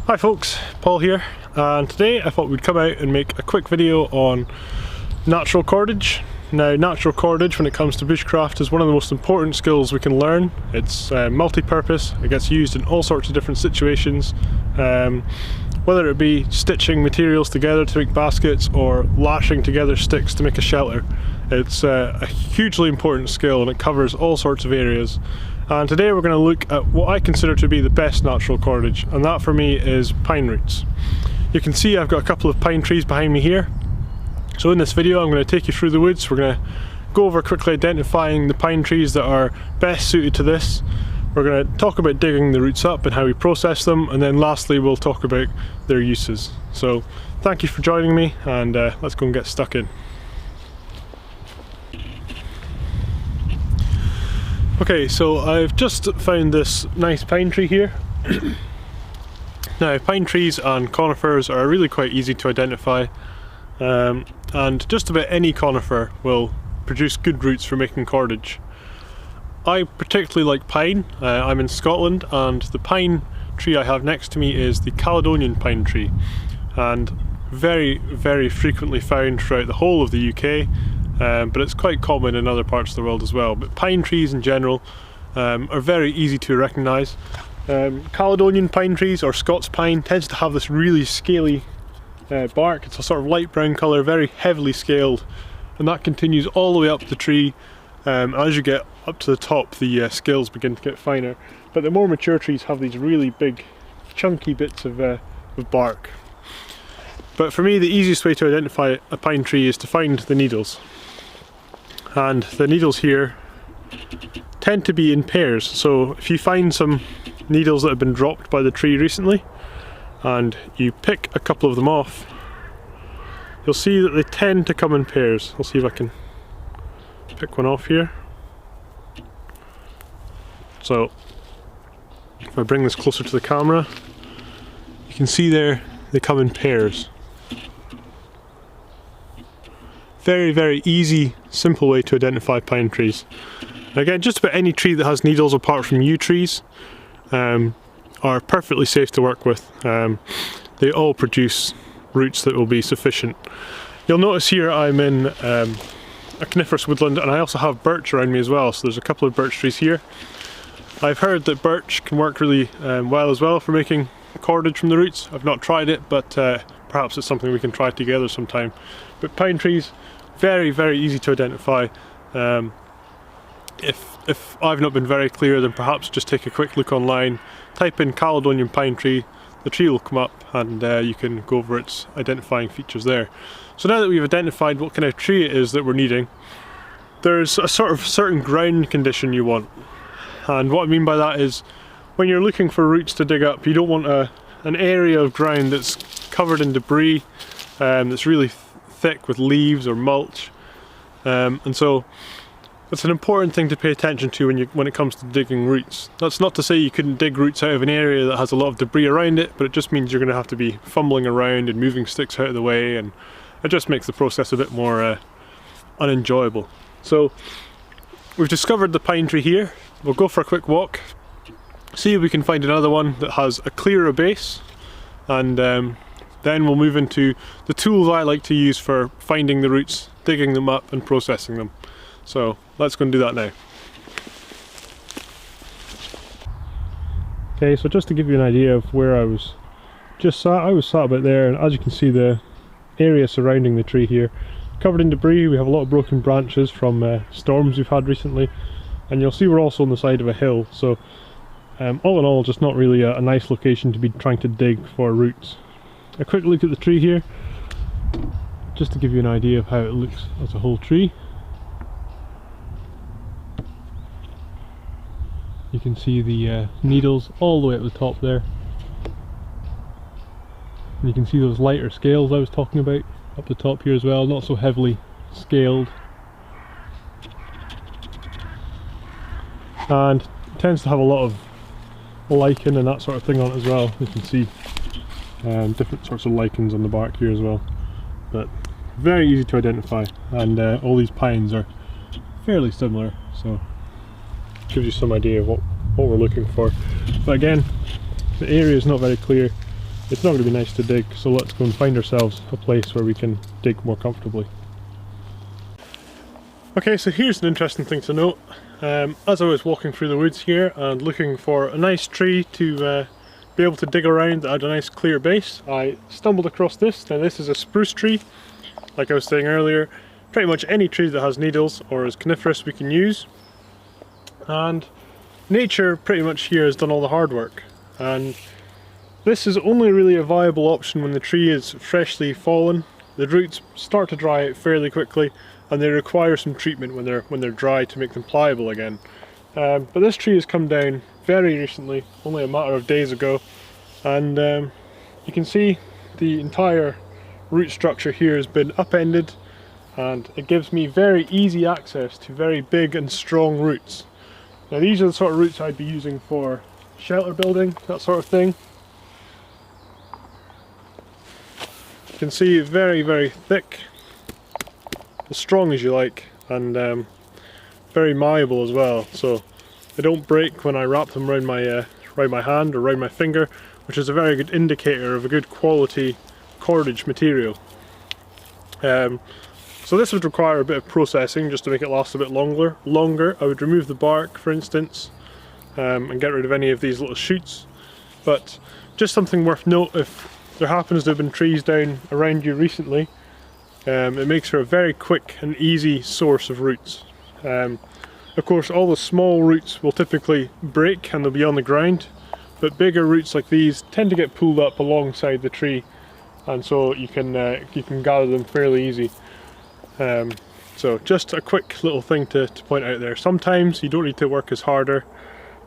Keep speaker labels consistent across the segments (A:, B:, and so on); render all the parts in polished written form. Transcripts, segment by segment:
A: Hi folks, Paul here, and today I thought we'd come out and make a quick video on natural cordage. Now, natural cordage when it comes to bushcraft is one of the most important skills we can learn. It's multi-purpose, it gets used in all sorts of different situations, whether it be stitching materials together to make baskets or lashing together sticks to make a shelter. It's a hugely important skill and it covers all sorts of areas. And today we're going to look at what I consider to be the best natural cordage, and that for me is pine roots. You can see I've got a couple of pine trees behind me here. So in this video I'm going to take you through the woods. We're going to go over quickly identifying the pine trees that are best suited to this. We're going to talk about digging the roots up and how we process them, and then lastly we'll talk about their uses. So thank you for joining me, and let's go and get stuck in. Okay, so I've just found this nice pine tree here. Now, pine trees and conifers are really quite easy to identify, and just about any conifer will produce good roots for making cordage. I particularly like pine. I'm in Scotland, and the pine tree I have next to me is the Caledonian pine tree, and very frequently found throughout the whole of the UK. But it's quite common in other parts of the world as well. But pine trees in general are very easy to recognise. Caledonian pine trees, or Scots pine, tends to have this really scaly bark. It's a sort of light brown colour, very heavily scaled, and that continues all the way up the tree. As you get up to the top, the scales begin to get finer. But the more mature trees have these really big chunky bits of bark. But for me, the easiest way to identify a pine tree is to find the needles. And the needles here tend to be in pairs. So if you find some needles that have been dropped by the tree recently and you pick a couple of them off, you'll see that they tend to come in pairs. I'll see if I can pick one off here. So if I bring this closer to the camera, you can see there they come in pairs. Very easy, simple way to identify pine trees. And again, just about any tree that has needles apart from yew trees are perfectly safe to work with. They all produce roots that will be sufficient. You'll notice here I'm in a coniferous woodland, and I also have birch around me as well, so there's a couple of birch trees here. I've heard that birch can work really well as well for making cordage from the roots. I've not tried it, but perhaps it's something we can try together sometime. But pine trees, very easy to identify. If I've not been very clear, then perhaps just take a quick look online, type in Caledonian pine tree, the tree will come up, and you can go over its identifying features there. So now that we've identified what kind of tree it is that we're needing, there's a sort of certain ground condition you want. And what I mean by that is, when you're looking for roots to dig up, you don't want an area of ground that's covered in debris, that's really thick with leaves or mulch, and so it's an important thing to pay attention to when it comes to digging roots. That's not to say you couldn't dig roots out of an area that has a lot of debris around it, but it just means you're going to have to be fumbling around and moving sticks out of the way, and it just makes the process a bit more unenjoyable. So we've discovered the pine tree here. We'll go for a quick walk, see if we can find another one that has a clearer base, and then we'll move into the tools I like to use for finding the roots, digging them up and processing them. So let's go and do that now. Okay, so just to give you an idea of where I was just sat, I was sat about there, and as you can see, the area surrounding the tree here covered in debris. We have a lot of broken branches from storms we've had recently, and you'll see we're also on the side of a hill, so all in all, just not really a nice location to be trying to dig for roots. A quick look at the tree here, just to give you an idea of how it looks as a whole tree. You can see the needles all the way at the top there. And you can see those lighter scales I was talking about up the top here as well, not so heavily scaled. And it tends to have a lot of lichen and that sort of thing on it as well. You can see different sorts of lichens on the bark here as well, but very easy to identify, and all these pines are fairly similar, so gives you some idea of what we're looking for. But again, the area is not very clear, it's not going to be nice to dig, so let's go and find ourselves a place where we can dig more comfortably. Okay, so here's an interesting thing to note. As I was walking through the woods here and looking for a nice tree to be able to dig around that had a nice clear base, I stumbled across this. Now this is a spruce tree, like I was saying earlier. Pretty much any tree that has needles or is coniferous we can use. And nature pretty much here has done all the hard work. And this is only really a viable option when the tree is freshly fallen. The roots start to dry out fairly quickly, and they require some treatment when they're dry to make them pliable again. But this tree has come down very recently, only a matter of days ago, and you can see the entire root structure here has been upended, and it gives me very easy access to very big and strong roots. Now these are the sort of roots I'd be using for shelter building, that sort of thing. You can see very, very thick, as strong as you like, and very malleable as well, so they don't break when I wrap them around my hand or around my finger, which is a very good indicator of a good quality cordage material. So this would require a bit of processing just to make it last a bit longer. I would remove the bark, for instance, and get rid of any of these little shoots. But just something worth note, if there happens to have been trees down around you recently, it makes for a very quick and easy source of roots. Of course, all the small roots will typically break and they'll be on the ground, but bigger roots like these tend to get pulled up alongside the tree, and so you can gather them fairly easy. So just a quick little thing to point out there. Sometimes you don't need to work as hard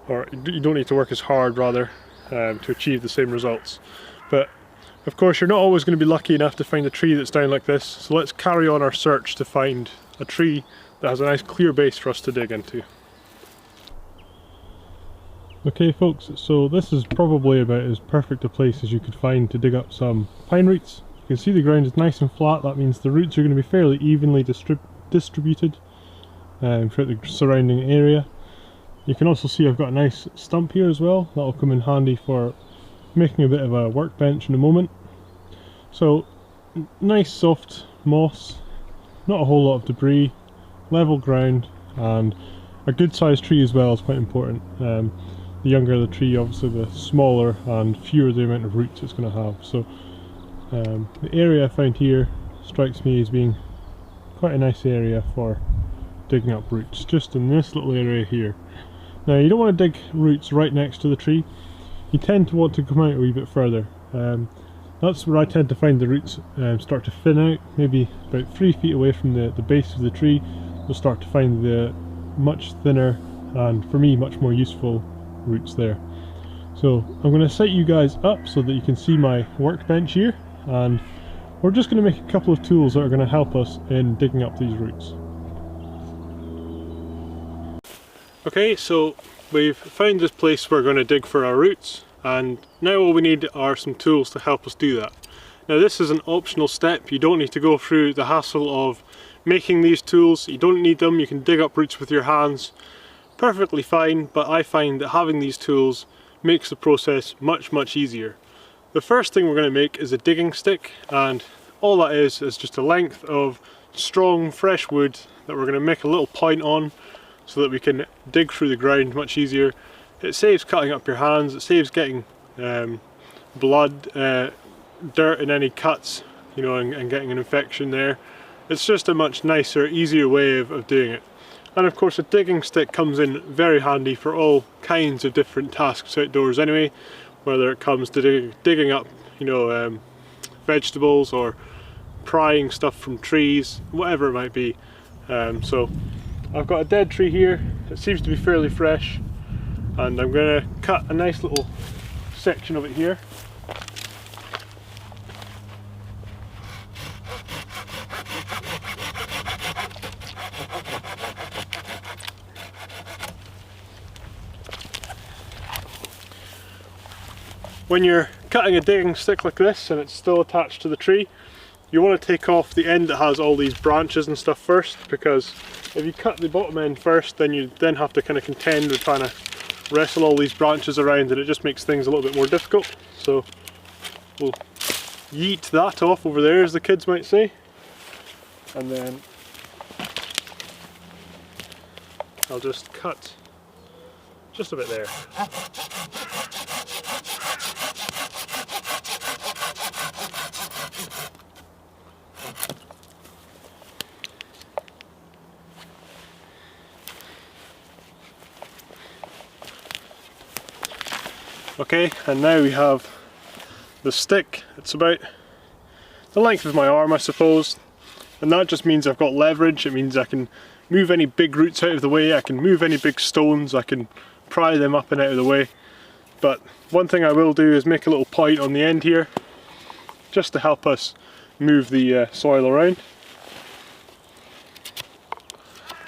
A: rather, to achieve the same results. But of course you're not always going to be lucky enough to find a tree that's down like this, so let's carry on our search to find a tree that has a nice clear base for us to dig into. Okay folks, so this is probably about as perfect a place as you could find to dig up some pine roots. You can see the ground is nice and flat. That means the roots are going to be fairly evenly distributed throughout the surrounding area. You can also see I've got a nice stump here as well. That'll come in handy for making a bit of a workbench in a moment. So nice soft moss, not a whole lot of debris, level ground, and a good sized tree as well is quite important. The younger the tree, obviously the smaller and fewer the amount of roots it's going to have. So the area I found here strikes me as being quite a nice area for digging up roots, just in this little area here. Now you don't want to dig roots right next to the tree. You tend to want to come out a wee bit further. That's where I tend to find the roots start to thin out. Maybe about 3 feet away from the base of the tree, you'll start to find the much thinner and, for me, much more useful roots there. So I'm going to set you guys up so that you can see my workbench here, and we're just going to make a couple of tools that are going to help us in digging up these roots. Okay, so we've found this place we're going to dig for our roots, and now all we need are some tools to help us do that. Now this is an optional step. You don't need to go through the hassle of making these tools. You don't need them. You can dig up roots with your hands perfectly fine, but I find that having these tools makes the process much easier. The first thing we're going to make is a digging stick, and all that is just a length of strong fresh wood that we're going to make a little point on so that we can dig through the ground much easier. It saves cutting up your hands, it saves getting blood, dirt in any cuts, you know, and getting an infection there. It's just a much nicer, easier way of doing it. And of course a digging stick comes in very handy for all kinds of different tasks outdoors anyway, whether it comes to digging up, you know, vegetables or prying stuff from trees, whatever it might be. So I've got a dead tree here. It seems to be fairly fresh, and I'm going to cut a nice little section of it here. When you're cutting a digging stick like this and it's still attached to the tree, you want to take off the end that has all these branches and stuff first, because if you cut the bottom end first, then you then have to kind of contend with trying to wrestle all these branches around, and it just makes things a little bit more difficult. So we'll yeet that off over there, as the kids might say, and then I'll just cut just a bit there. Okay, and now we have the stick. It's about the length of my arm, I suppose, and that just means I've got leverage. It means I can move any big roots out of the way, I can move any big stones, I can pry them up and out of the way. But one thing I will do is make a little point on the end here, just to help us move the soil around.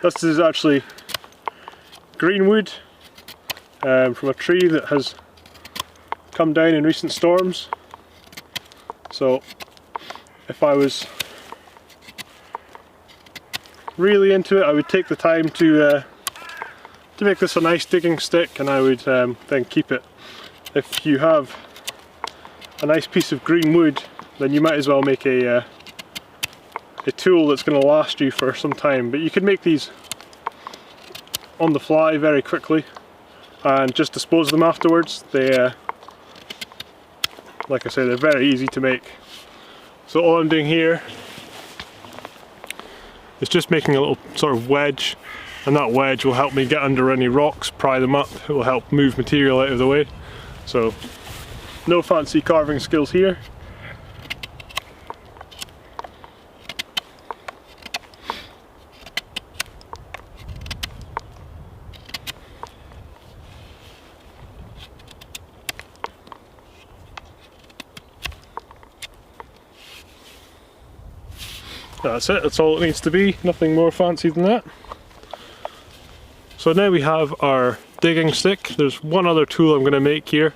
A: This is actually green wood from a tree that has come down in recent storms. So if I was really into it, I would take the time to make this a nice digging stick, and I would then keep it. If you have a nice piece of green wood, then you might as well make a tool that's going to last you for some time. But you could make these on the fly very quickly and just dispose of them afterwards. They like I say, they're very easy to make. So all I'm doing here is just making a little sort of wedge, and that wedge will help me get under any rocks, pry them up. It will help move material out of the way. So no fancy carving skills here. That's it, that's all it needs to be, nothing more fancy than that. So now we have our digging stick. There's one other tool I'm going to make here,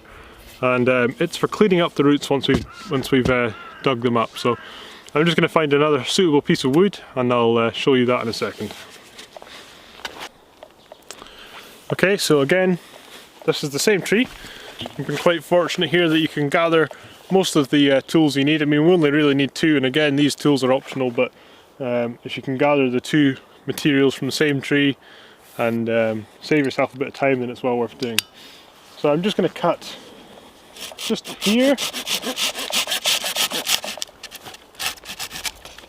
A: and it's for cleaning up the roots once we've dug them up. So I'm just going to find another suitable piece of wood, and I'll show you that in a second. Okay, so again, this is the same tree. I've been quite fortunate here that you can gather most of the tools you need. I mean, we only really need two, and again, these tools are optional, but if you can gather the two materials from the same tree and save yourself a bit of time, then it's well worth doing. So I'm just going to cut just here.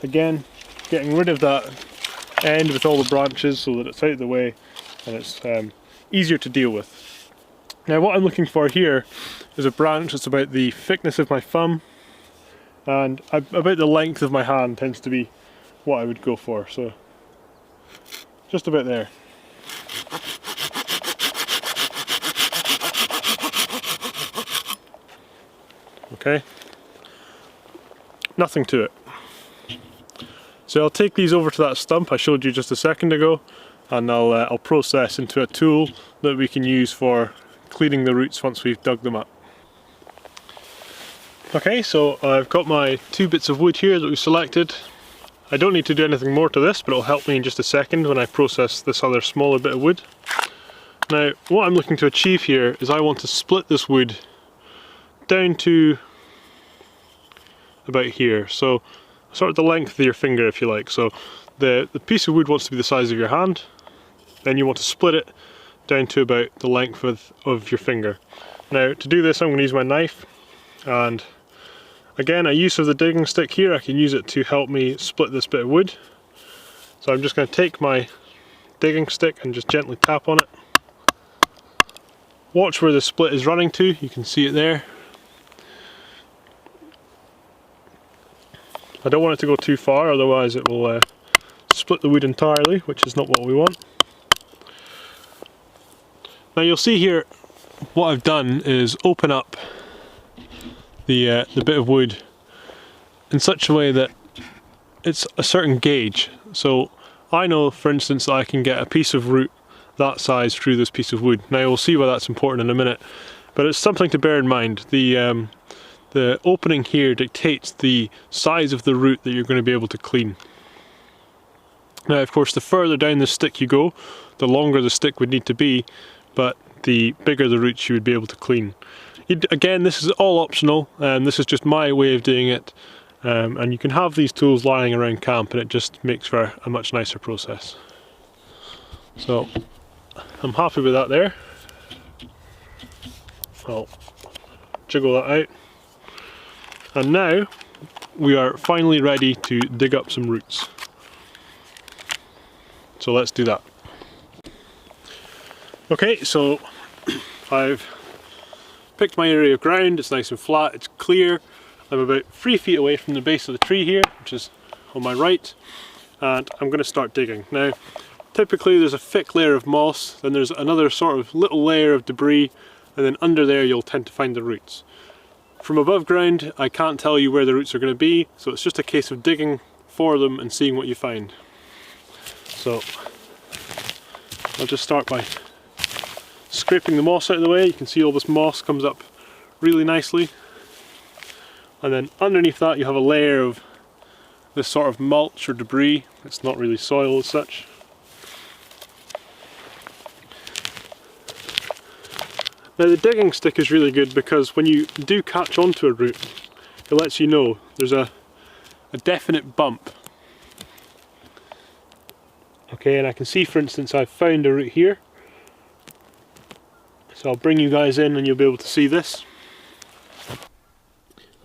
A: Again, getting rid of that end with all the branches so that it's out of the way and it's easier to deal with. Now what I'm looking for here is a branch that's about the thickness of my thumb, and about the length of my hand tends to be what I would go for, so just about there. Okay, nothing to it. So I'll take these over to that stump I showed you just a second ago, and I'll process into a tool that we can use for cleaning the roots once we've dug them up. Okay, so I've got my two bits of wood here that we've selected. I don't need to do anything more to this, but it'll help me in just a second when I process this other smaller bit of wood. Now, what I'm looking to achieve here is I want to split this wood down to about here, so sort of the length of your finger, if you like. So the piece of wood wants to be the size of your hand, then you want to split it down to about the length of your finger. Now to do this I'm going to use my knife, and again, a use of the digging stick here, I can use it to help me split this bit of wood. So I'm just going to take my digging stick and just gently tap on it. Watch where the split is running to, you can see it there. I don't want it to go too far, otherwise it will split the wood entirely, which is not what we want. Now you'll see here, what I've done is open up the bit of wood in such a way that it's a certain gauge. So I know, for instance, that I can get a piece of root that size through this piece of wood. Now we'll see why that's important in a minute, but it's something to bear in mind. The opening here dictates the size of the root that you're going to be able to clean. Now of course, the further down the stick you go, the longer the stick would need to be, but the bigger the roots you would be able to clean. Again, this is all optional, and this is just my way of doing it. And you can have these tools lying around camp and it just makes for a much nicer process. So I'm happy with that there. I'll jiggle that out. And now we are finally ready to dig up some roots. So let's do that. Okay, so I've picked my area of ground. It's nice and flat, it's clear. I'm about 3 feet away from the base of the tree here, which is on my right, and I'm going to start digging. Now, typically there's a thick layer of moss, then there's another sort of little layer of debris, and then under there you'll tend to find the roots. From above ground, I can't tell you where the roots are going to be, so it's just a case of digging for them and seeing what you find. So, I'll just start by scraping the moss out of the way. You can see all this moss comes up really nicely. And then underneath that you have a layer of this sort of mulch or debris. It's not really soil as such. Now the digging stick is really good because when you do catch onto a root, it lets you know there's a definite bump. Okay, and I can see, for instance, I've found a root here. So I'll bring you guys in and you'll be able to see this.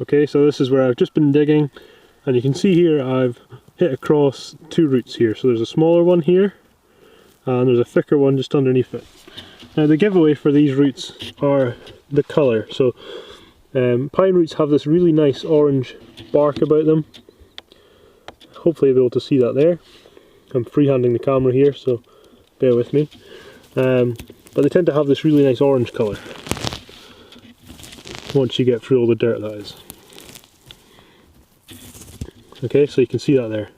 A: Okay, so this is where I've just been digging, and you can see here I've hit across 2 roots here. So there's a smaller one here, and there's a thicker one just underneath it. Now the giveaway for these roots are the colour. So pine roots have this really nice orange bark about them. Hopefully you'll be able to see that there. I'm freehanding the camera here, so bear with me. But they tend to have this really nice orange colour once you get through all the dirt, that is. Okay, so you can see that there.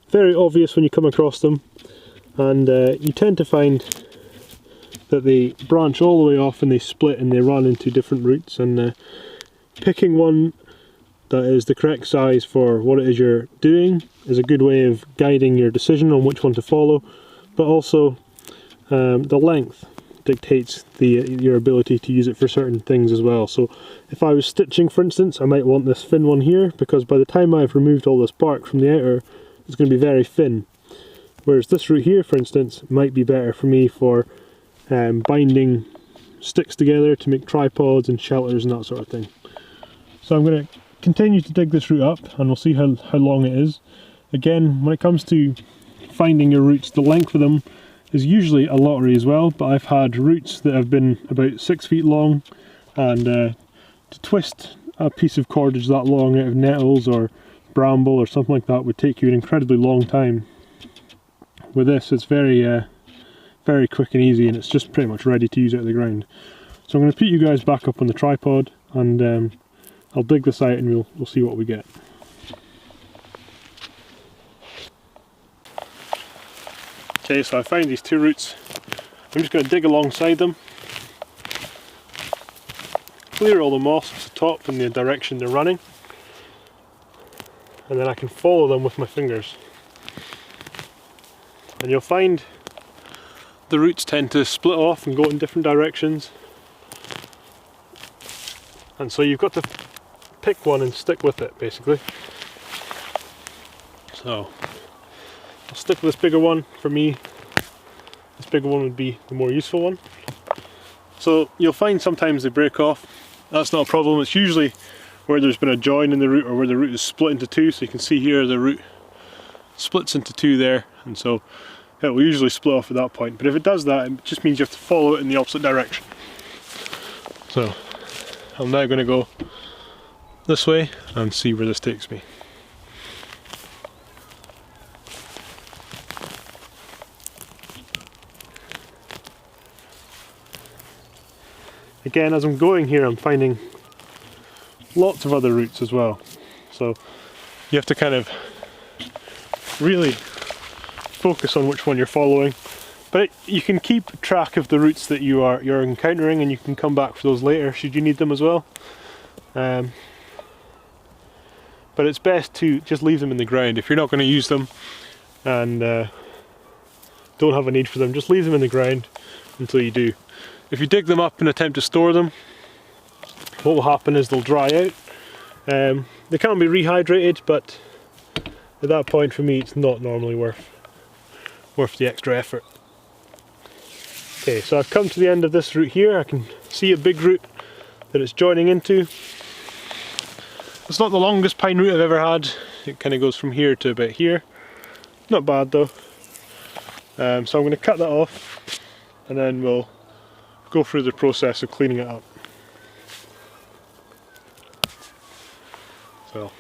A: Very obvious when you come across them, and you tend to find that they branch all the way off and they split and they run into different roots, and picking one that is the correct size for what it is you're doing is a good way of guiding your decision on which one to follow, but also the length dictates your ability to use it for certain things as well. So if I was stitching, for instance, I might want this thin one here, because by the time I've removed all this bark from the outer, it's going to be very thin. Whereas this root here, for instance, might be better for me for binding sticks together to make tripods and shelters and that sort of thing. So I'm going to continue to dig this root up, and we'll see how long it is. Again, when it comes to finding your roots, the length of them is usually a lottery as well, but I've had roots that have been about 6 feet long, and to twist a piece of cordage that long out of nettles or bramble or something like that would take you an incredibly long time. With this, it's very very quick and easy, and it's just pretty much ready to use out of the ground. So I'm going to put you guys back up on the tripod, and I'll dig this out and we'll see what we get. Okay, so I found these 2 roots. I'm just going to dig alongside them, clear all the moss off the top in the direction they're running, and then I can follow them with my fingers. And you'll find the roots tend to split off and go in different directions, and so you've got to pick one and stick with it, basically. So I'll stick with this bigger one. For me, this bigger one would be the more useful one. So you'll find sometimes they break off. That's not a problem. It's usually where there's been a join in the root, or where the root is split into 2. So you can see here the root splits into 2 there, and so it will usually split off at that point. But if it does that, it just means you have to follow it in the opposite direction. So I'm now going to go this way and see where this takes me. Again, as I'm going here, I'm finding lots of other roots as well. So you have to kind of really focus on which one you're following. But you can keep track of the roots that you're encountering, and you can come back for those later should you need them as well. But it's best to just leave them in the ground. If you're not going to use them and don't have a need for them, just leave them in the ground until you do. If you dig them up and attempt to store them, what will happen is they'll dry out. They can't be rehydrated, but at that point for me it's not normally worth the extra effort. Okay, so I've come to the end of this route here. I can see a big root that it's joining into. It's not the longest pine root I've ever had. It kind of goes from here to about here. Not bad though. So I'm going to cut that off and then we'll go through the process of cleaning it up. So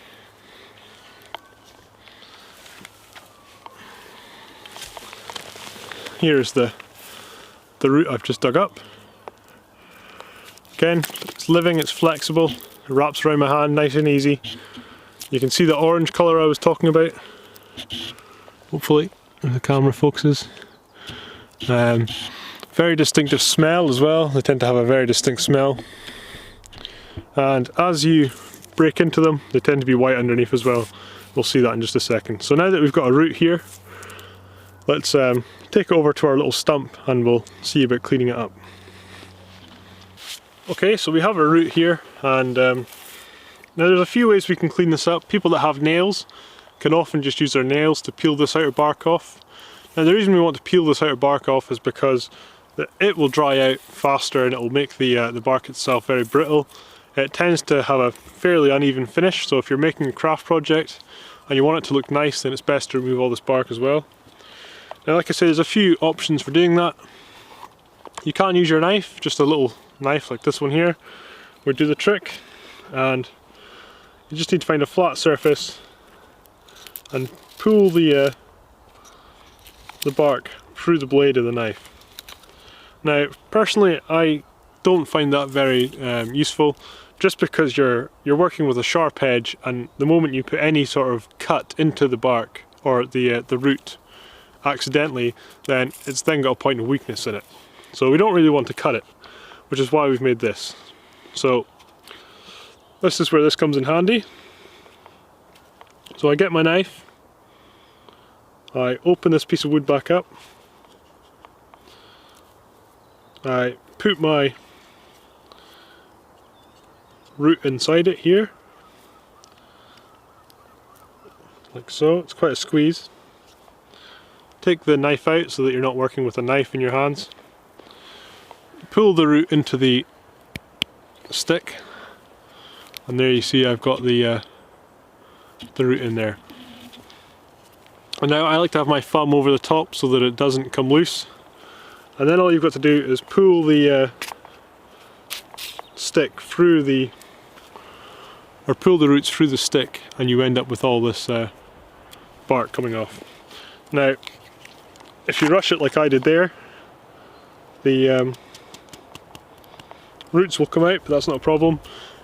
A: here's the root I've just dug up. Again, it's living, it's flexible, it wraps around my hand nice and easy. You can see the orange colour I was talking about. Hopefully the camera focuses. Very distinctive smell as well. They tend to have a very distinct smell. And as you break into them, they tend to be white underneath as well. We'll see that in just a second. So now that we've got a root here, let's take it over to our little stump and we'll see about cleaning it up. Okay, so we have a root here, and now there's a few ways we can clean this up. People that have nails can often just use their nails to peel this outer bark off. Now the reason we want to peel this outer bark off is because it will dry out faster and it will make the bark itself very brittle. It tends to have a fairly uneven finish, so if you're making a craft project and you want it to look nice, then it's best to remove all this bark as well. Now like I said, there's a few options for doing that. You can use your knife, just a little knife like this one here would do the trick, and you just need to find a flat surface and pull the bark through the blade of the knife. Now personally I don't find that very useful, just because you're working with a sharp edge, and the moment you put any sort of cut into the bark or the root accidentally, then it's then got a point of weakness in it. So we don't really want to cut it, which is why we've made this. So this is where this comes in handy. So I get my knife, I open this piece of wood back up, I put my root inside it here, like so. It's quite a squeeze. Take the knife out so that you're not working with a knife in your hands. Pull the root into the stick, and there you see I've got the root in there. And now I like to have my thumb over the top so that it doesn't come loose, and then all you've got to do is pull the stick through pull the roots through the stick, and you end up with all this bark coming off. Now if you rush it like I did there, the roots will come out, but that's not a problem.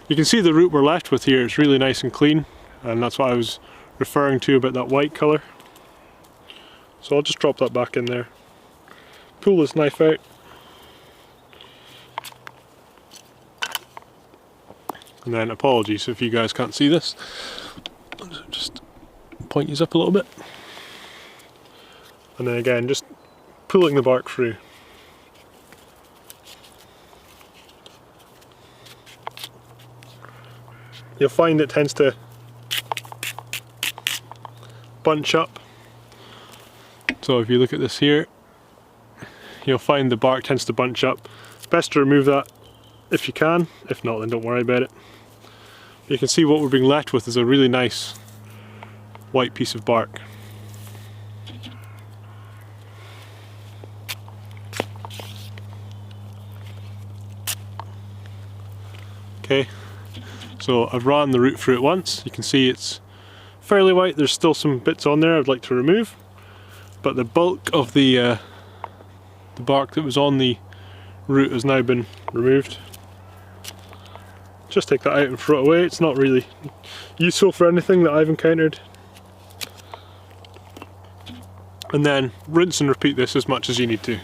A: You can see the root we're left with here, it's really nice and clean, and that's what I was referring to about that white colour. So I'll just drop that back in there, pull this knife out, and then apologies if you guys can't see this, I'll just point these up a little bit, and then again just pulling the bark through. You'll find it tends to bunch up. So if you look at this here, you'll find the bark tends to bunch up. It's best to remove that if you can. If not, then don't worry about it. You can see what we're being left with is a really nice white piece of bark. Okay. So I've ran the root through it once. You can see it's fairly white. There's still some bits on there I'd like to remove, but the bulk of the bark that was on the root has now been removed. Just take that out and throw it away. It's not really useful for anything that I've encountered. And then rinse and repeat this as much as you need to.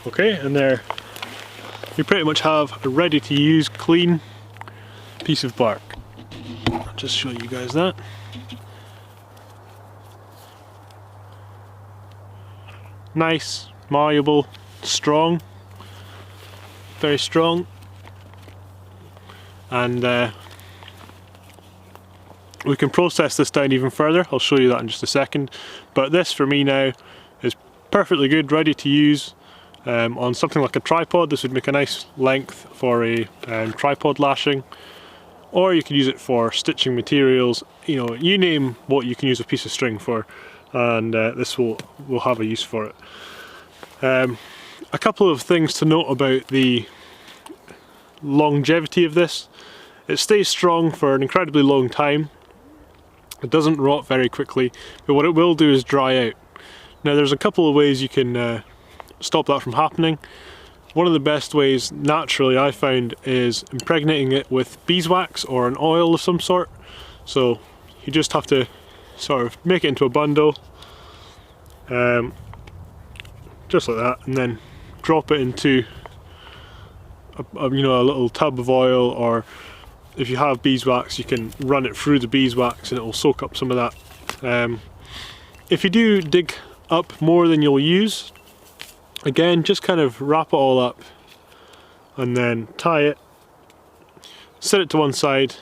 A: Okay, and there we pretty much have a ready to use clean piece of bark. I'll just show you guys that. Nice, malleable, strong, very strong, and we can process this down even further. I'll show you that in just a second, but this for me now is perfectly good, ready to use on something like a tripod. This would make a nice length for a tripod lashing, or you can use it for stitching materials. You know, you name what you can use a piece of string for, and this will have a use for it. A couple of things to note about the longevity of this. It stays strong for an incredibly long time. It doesn't rot very quickly, but what it will do is dry out. Now there's a couple of ways you can stop that from happening. One of the best ways naturally I found is impregnating it with beeswax or an oil of some sort. So you just have to sort of make it into a bundle, just like that, and then drop it into a little tub of oil, or if you have beeswax you can run it through the beeswax and it will soak up some of that. If you do dig up more than you'll use, again just kind of wrap it all up and then tie it, set it to one side,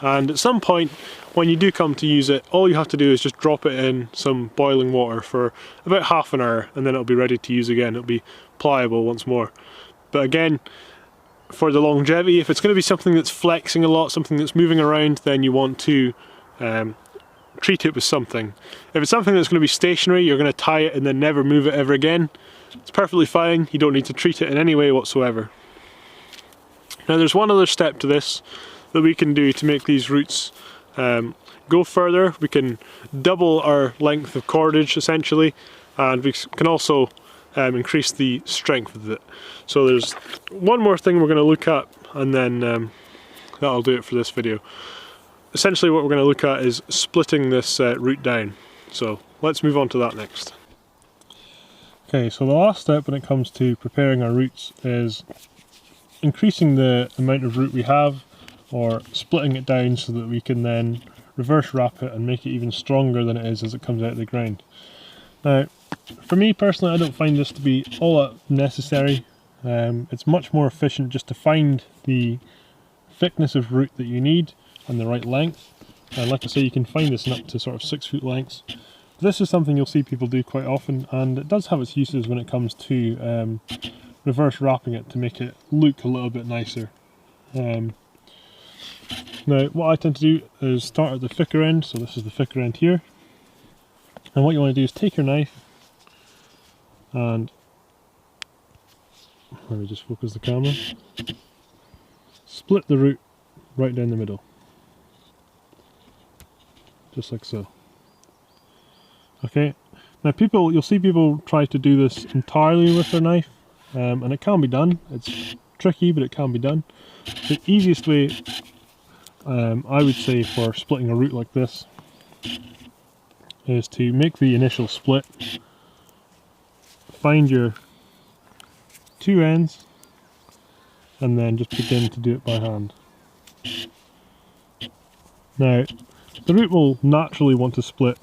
A: and at some point when you do come to use it, all you have to do is just drop it in some boiling water for about half an hour, and then it'll be ready to use again. It'll be pliable once more. But again, for the longevity, if it's going to be something that's flexing a lot, something that's moving around, then you want to treat it with something. If it's something that's going to be stationary, you're going to tie it and then never move it ever again, it's perfectly fine. You don't need to treat it in any way whatsoever. Now there's one other step to this that we can do to make these roots go further. We can double our length of cordage essentially, and we can also increase the strength of it. So there's one more thing we're going to look at, and then that'll do it for this video. Essentially what we're going to look at is splitting this root down. So let's move on to that next. Okay, so the last step when it comes to preparing our roots is increasing the amount of root we have, or splitting it down so that we can then reverse wrap it and make it even stronger than it is as it comes out of the ground. Now, for me personally, I don't find this to be all that necessary. It's much more efficient just to find the thickness of root that you need and the right length. And like I say, you can find this in up to sort of 6 foot lengths. This is something you'll see people do quite often, and it does have its uses when it comes to reverse wrapping it to make it look a little bit nicer. Now what I tend to do is start at the thicker end, so this is the thicker end here, and what you want to do is take your knife and, let me just focus the camera, split the root right down the middle, just like so. Okay, now you'll see people try to do this entirely with their knife, and it can be done. It's tricky, but it can be done. The easiest way, I would say, for splitting a root like this is to make the initial split, find your two ends, and then just begin to do it by hand. Now, the root will naturally want to split,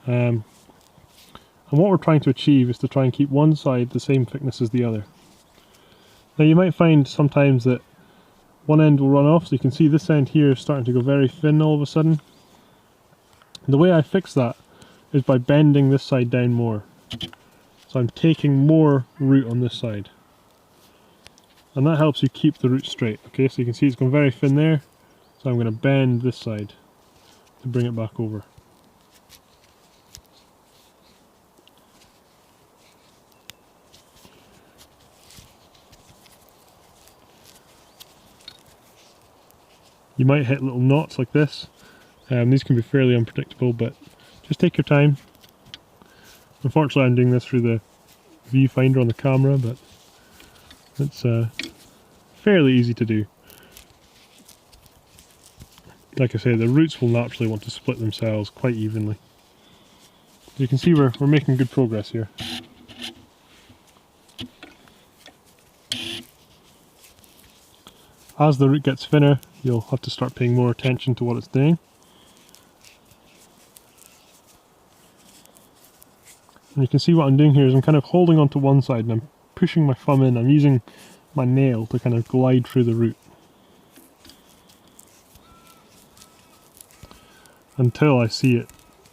A: and what we're trying to achieve is to try and keep one side the same thickness as the other. Now you might find sometimes that one end will run off, so you can see this end here is starting to go very thin all of a sudden. The way I fix that is by bending this side down more. So I'm taking more root on this side, and that helps you keep the root straight. Okay, so you can see it's gone very thin there, so I'm going to bend this side to bring it back over. You might hit little knots like this. These can be fairly unpredictable, but just take your time. Unfortunately I'm doing this through the viewfinder on the camera, but it's fairly easy to do. Like I say, the roots will naturally want to split themselves quite evenly. You can see we're making good progress here. As the root gets thinner, you'll have to start paying more attention to what it's doing. And you can see what I'm doing here is I'm kind of holding onto one side and I'm pushing my thumb in. I'm using my nail to kind of glide through the root until I see it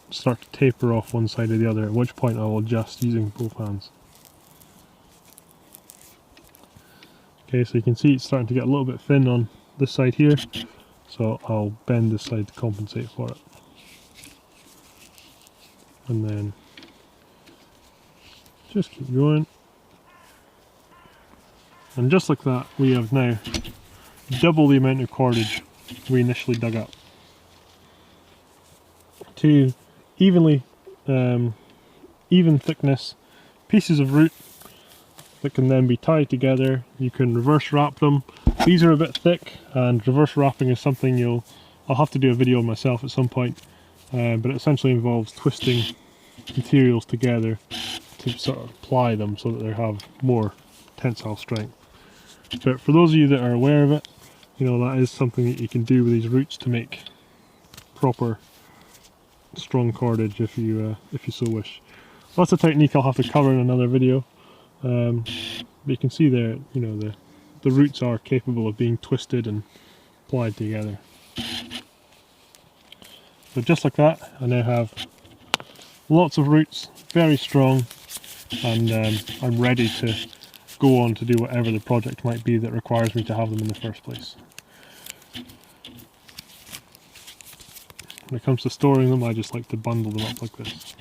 A: start to taper off one side or the other, at which point I will adjust using both hands. Okay, so you can see it's starting to get a little bit thin on this side here, so I'll bend this side to compensate for it. And then just keep going. And just like that, we have now double the amount of cordage we initially dug up. Two evenly, even thickness pieces of root that can then be tied together. You can reverse wrap them. These are a bit thick, and reverse wrapping is something I'll have to do a video on myself at some point, but it essentially involves twisting materials together to sort of ply them so that they have more tensile strength. But for those of you that are aware of it, you know that is something that you can do with these roots to make proper strong cordage if you so wish. That's a technique I'll have to cover in another video. But you can see there, you know, the roots are capable of being twisted and plied together. So just like that, I now have lots of roots, very strong, and I'm ready to go on to do whatever the project might be that requires me to have them in the first place. When it comes to storing them, I just like to bundle them up like this.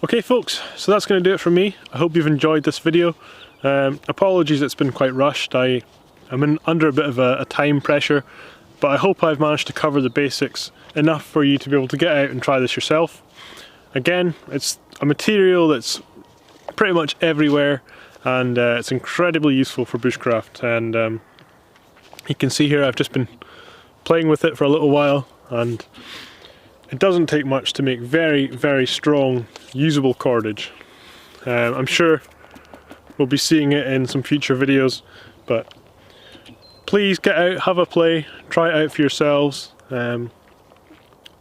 A: Okay folks, so that's going to do it from me. I hope you've enjoyed this video. Apologies, it's been quite rushed. I'm under a bit of a time pressure, but I hope I've managed to cover the basics enough for you to be able to get out and try this yourself. Again, it's a material that's pretty much everywhere, and it's incredibly useful for bushcraft. And you can see here I've just been playing with it for a little while, and it doesn't take much to make very, very strong, usable cordage. I'm sure we'll be seeing it in some future videos, but please get out, have a play, try it out for yourselves,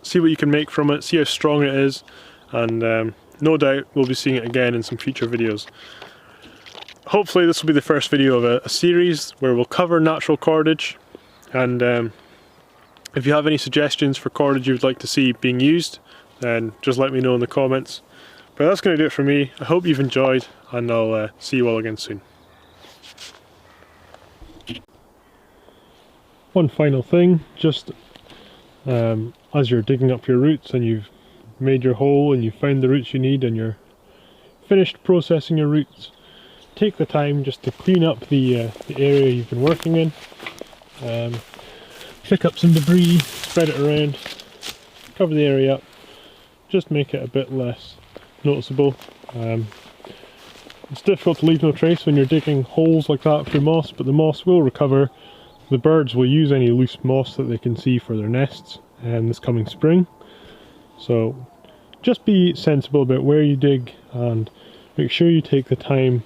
A: see what you can make from it, see how strong it is, and no doubt we'll be seeing it again in some future videos. Hopefully this will be the first video of a series where we'll cover natural cordage, and if you have any suggestions for cordage you would like to see being used, then just let me know in the comments. But that's going to do it for me. I hope you've enjoyed, and I'll see you all again soon. One final thing, just as you're digging up your roots and you've made your hole and you've found the roots you need and you're finished processing your roots, take the time just to clean up the area you've been working in. Pick up some debris, spread it around, cover the area up, just make it a bit less noticeable. It's difficult to leave no trace when you're digging holes like that through moss, but the moss will recover. The birds will use any loose moss that they can see for their nests this coming spring. So just be sensible about where you dig and make sure you take the time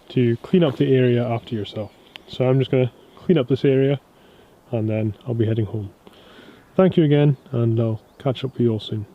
A: to clean up the area after yourself. So I'm just going to clean up this area and then I'll be heading home. Thank you again, and I'll catch up with you all soon.